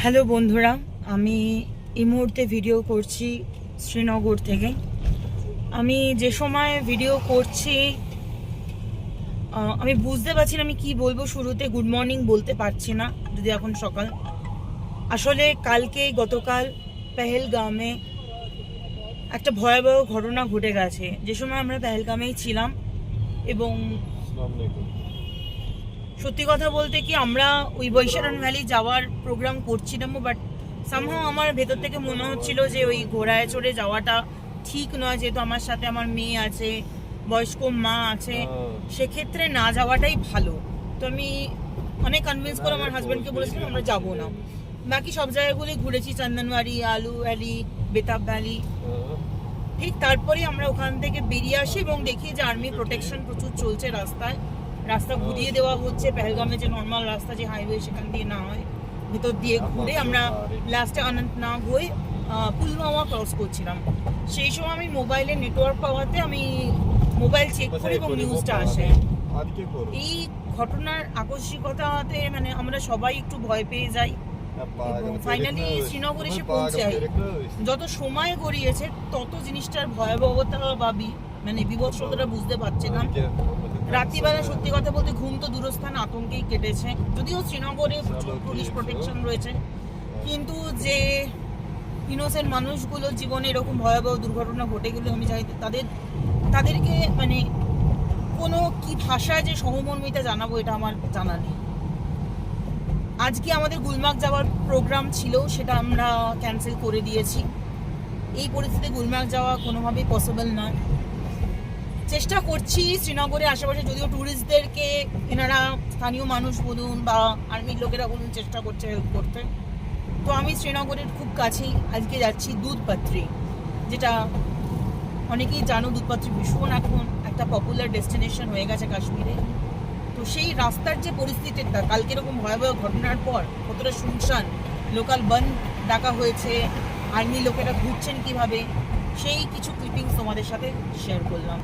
Hello বন্ধুরা, আমি এই মুহূর্তে ভিডিও করছি শ্রীনগর থেকে। আমি যে সময় ভিডিও করছি আমি বুঝতে পারছি না আমি কি বলবো। শুরুতে গুড মর্নিং বলতে পারছি না, যদি এখন সকাল। আসলে গতকাল পেহেলগামে একটা ভয়াবহ ঘটনা ঘটে গেছে। যে সময় আমরা পেহেলগামেই ছিলাম, এবং সত্যি কথা বলতে কি আমরা ওই বৈশারণ ভ্যালি যাওয়ার প্রোগ্রাম করছিলাম, বাট সামহাও আমার ভেতর থেকে মনে হচ্ছিল যে ওই ঘোড়ায় চড়ে যাওয়াটা ঠিক নয়, যেহেতু আমার সাথে আমার মেয়ে আছে, বয়স্ক মা আছে, সেক্ষেত্রে না যাওয়াটাই ভালো। তো আমি অনেক কনভিন্স করে আমার হাজব্যান্ডকে বলেছিলাম আমরা যাবো না। বাকি সব জায়গাগুলি ঘুরেছি, চন্দনওয়ারি, আলু ভ্যালি, বেতাব ভ্যালি। ঠিক তারপরে আমরা ওখান থেকে বেরিয়ে আসি এবং দেখি যে আর্মি প্রোটেকশন প্রচুর চলছে রাস্তায়। রাস্তা ঘুরিয়ে দেওয়া হচ্ছে। পেহেলগামে যে নর্মাল রাস্তা, যে হাইওয়ে, সেখান দিয়ে না হয় ভেতর দিয়ে ঘুরে আমরা লাস্টে অনন্তনাগ হয়ে পুলওয়ামা ক্রস করছিলাম। সেই সময় আমি মোবাইলে নেটওয়ার্ক পাওয়াতে আমি মোবাইল চেক করি এবং নিউজটা আসে। এই ঘটনার আকস্মিকতাতে মানে আমরা সবাই একটু ভয় পেয়ে যাই এবং ফাইনালি শ্রীনগর এসে পৌঁছাই। যত সময় গড়িয়েছে তত জিনিসটার ভয়াবহতা বা মানে বিভৎসতাটা বুঝতে পারছিলাম। রাত্রিবেলা সত্যি কথা বলতে ঘুম তো দূরস্থান, আতঙ্কেই কেটেছে। যদিও শ্রীনগরে পুলিশ প্রোটেকশন রয়েছে, কিন্তু যে ইনোসেন্ট মানুষগুলোর জীবনে এরকম ভয়াবহ দুর্ঘটনা ঘটে গেলে আমি চাই তাদেরকে মানে কোনো কি ভাষায় যে সহমর্মিতা জানাবো, এটা আমার জানা নেই। আজকে আমাদের গুলমার্গ যাওয়ার প্রোগ্রাম ছিল, সেটা আমরা ক্যান্সেল করে দিয়েছি। এই পরিস্থিতিতে গুলমার্গ যাওয়া কোনোভাবেই পসিবল নয়। চেষ্টা করছি শ্রীনগরের আশেপাশে, যদিও ট্যুরিস্টদেরকে এনারা স্থানীয় মানুষ বলুন বা আর্মির লোকেরা বলুন চেষ্টা করছে হেল্প করতে। তো আমি শ্রীনগরের খুব কাছেই আজকে যাচ্ছি দুধপাত্রি, যেটা অনেকেই জানো দুধপাত্রি ভীষণ এখন একটা পপুলার ডেস্টিনেশন হয়ে গেছে কাশ্মীরে। তো সেই রাস্তার যে পরিস্থিতিটা কালকে এরকম ভয়াবহ ঘটনার পর কতটা শুনশান, লোকাল বন ডাকা হয়েছে, আর্মি লোকেরা ঘুরছেন কিভাবে, সেই কিছু ক্লিপিংস তোমাদের সাথে শেয়ার করলাম।